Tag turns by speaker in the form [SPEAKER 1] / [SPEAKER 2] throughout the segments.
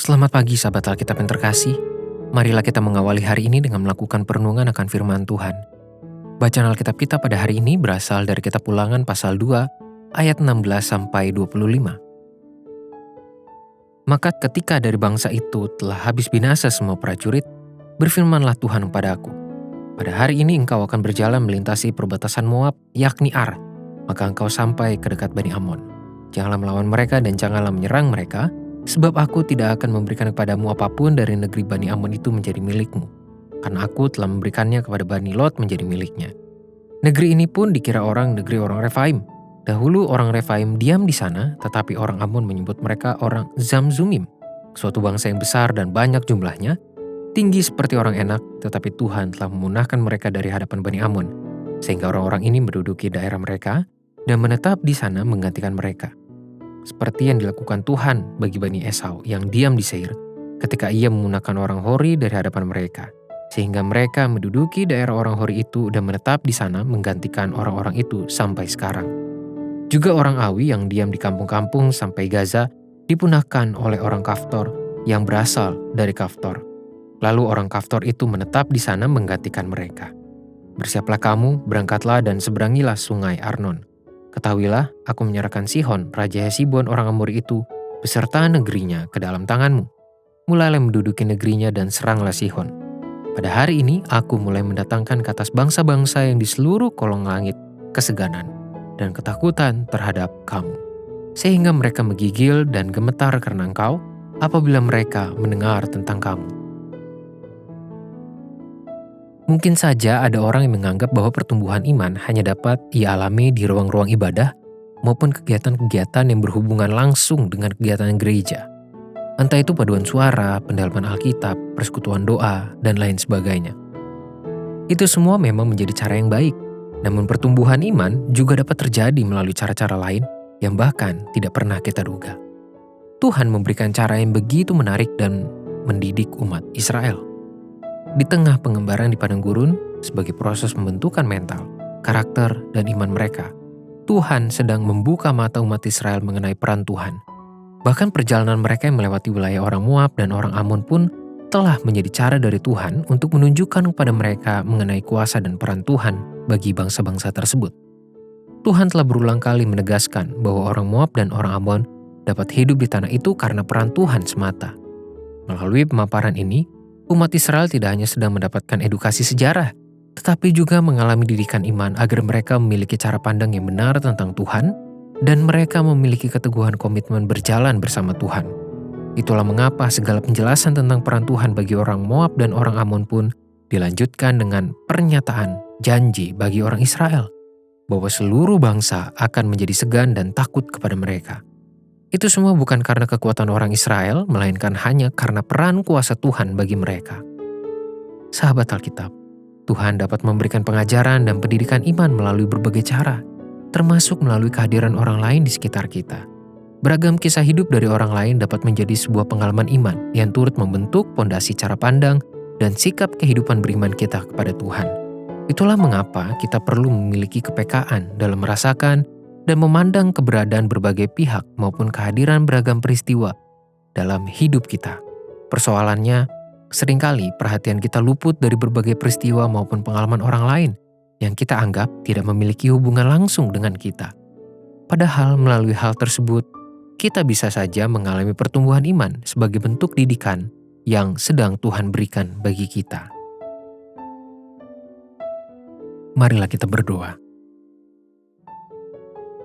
[SPEAKER 1] Selamat pagi sahabat Alkitab yang terkasih. Marilah kita mengawali hari ini dengan melakukan perenungan akan firman Tuhan. Bacaan Alkitab kita pada hari ini berasal dari kitab Ulangan pasal 2 ayat 16-25. Maka ketika dari bangsa itu telah habis binasa semua prajurit, berfirmanlah Tuhan kepadaku, pada hari ini engkau akan berjalan melintasi perbatasan Moab, yakni Ar, maka engkau sampai ke dekat Bani Amon. Janganlah melawan mereka dan janganlah menyerang mereka, sebab aku tidak akan memberikan kepadamu apapun dari negeri Bani Amon itu menjadi milikmu, karena aku telah memberikannya kepada Bani Lot menjadi miliknya. Negeri ini pun dikira orang negeri orang Refaim. Dahulu orang Refaim diam di sana, tetapi orang Amon menyebut mereka orang Zamzumim, suatu bangsa yang besar dan banyak jumlahnya, tinggi seperti orang Enak, tetapi Tuhan telah memunahkan mereka dari hadapan Bani Amon, sehingga orang-orang ini menduduki daerah mereka dan menetap di sana menggantikan mereka. Seperti yang dilakukan Tuhan bagi Bani Esau yang diam di Seir ketika ia memunahkan orang Hori dari hadapan mereka, sehingga mereka menduduki daerah orang Hori itu dan menetap di sana menggantikan orang-orang itu sampai sekarang. Juga orang Awi yang diam di kampung-kampung sampai Gaza dipunahkan oleh orang Kaftor yang berasal dari Kaftor. Lalu orang Kaftor itu menetap di sana menggantikan mereka. Bersiaplah kamu, berangkatlah dan seberangilah sungai Arnon. Ketahuilah, aku menyerahkan Sihon, Raja Hesibon orang Amori itu, beserta negerinya ke dalam tanganmu. Mulailah menduduki negerinya dan seranglah Sihon. Pada hari ini, aku mulai mendatangkan ke atas bangsa-bangsa yang di seluruh kolong langit keseganan dan ketakutan terhadap kamu. Sehingga mereka menggigil dan gemetar karena engkau apabila mereka mendengar tentang kamu. Mungkin saja ada orang yang menganggap bahwa pertumbuhan iman hanya dapat ia alami di ruang-ruang ibadah maupun kegiatan-kegiatan yang berhubungan langsung dengan kegiatan gereja. Entah itu paduan suara, pendalaman Alkitab, persekutuan doa, dan lain sebagainya. Itu semua memang menjadi cara yang baik, namun pertumbuhan iman juga dapat terjadi melalui cara-cara lain yang bahkan tidak pernah kita duga. Tuhan memberikan cara yang begitu menarik dan mendidik umat Israel. Di tengah pengembaraan di padang gurun, sebagai proses pembentukan mental, karakter, dan iman mereka, Tuhan sedang membuka mata umat Israel mengenai peran Tuhan. Bahkan perjalanan mereka yang melewati wilayah orang Moab dan orang Amon pun telah menjadi cara dari Tuhan untuk menunjukkan kepada mereka mengenai kuasa dan peran Tuhan bagi bangsa-bangsa tersebut. Tuhan telah berulang kali menegaskan bahwa orang Moab dan orang Amon dapat hidup di tanah itu karena peran Tuhan semata. Melalui pemaparan ini, umat Israel tidak hanya sedang mendapatkan edukasi sejarah, tetapi juga mengalami didikan iman agar mereka memiliki cara pandang yang benar tentang Tuhan dan mereka memiliki keteguhan komitmen berjalan bersama Tuhan. Itulah mengapa segala penjelasan tentang peran Tuhan bagi orang Moab dan orang Amon pun dilanjutkan dengan pernyataan janji bagi orang Israel bahwa seluruh bangsa akan menjadi segan dan takut kepada mereka. Itu semua bukan karena kekuatan orang Israel, melainkan hanya karena peran kuasa Tuhan bagi mereka. Sahabat Alkitab, Tuhan dapat memberikan pengajaran dan pendidikan iman melalui berbagai cara, termasuk melalui kehadiran orang lain di sekitar kita. Beragam kisah hidup dari orang lain dapat menjadi sebuah pengalaman iman yang turut membentuk pondasi cara pandang dan sikap kehidupan beriman kita kepada Tuhan. Itulah mengapa kita perlu memiliki kepekaan dalam merasakan dan memandang keberadaan berbagai pihak maupun kehadiran beragam peristiwa dalam hidup kita. Persoalannya, seringkali perhatian kita luput dari berbagai peristiwa maupun pengalaman orang lain yang kita anggap tidak memiliki hubungan langsung dengan kita. Padahal melalui hal tersebut, kita bisa saja mengalami pertumbuhan iman sebagai bentuk didikan yang sedang Tuhan berikan bagi kita. Marilah kita berdoa.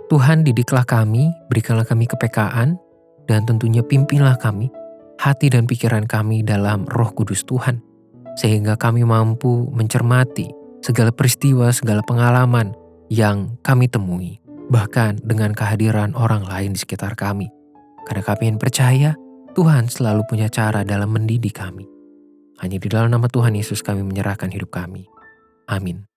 [SPEAKER 1] Tuhan, didiklah kami, berikanlah kami kepekaan, dan tentunya pimpinlah kami, hati dan pikiran kami dalam Roh Kudus Tuhan, sehingga kami mampu mencermati segala peristiwa, segala pengalaman yang kami temui, bahkan dengan kehadiran orang lain di sekitar kami. Karena kami yang percaya, Tuhan selalu punya cara dalam mendidik kami. Hanya di dalam nama Tuhan Yesus kami menyerahkan hidup kami. Amin.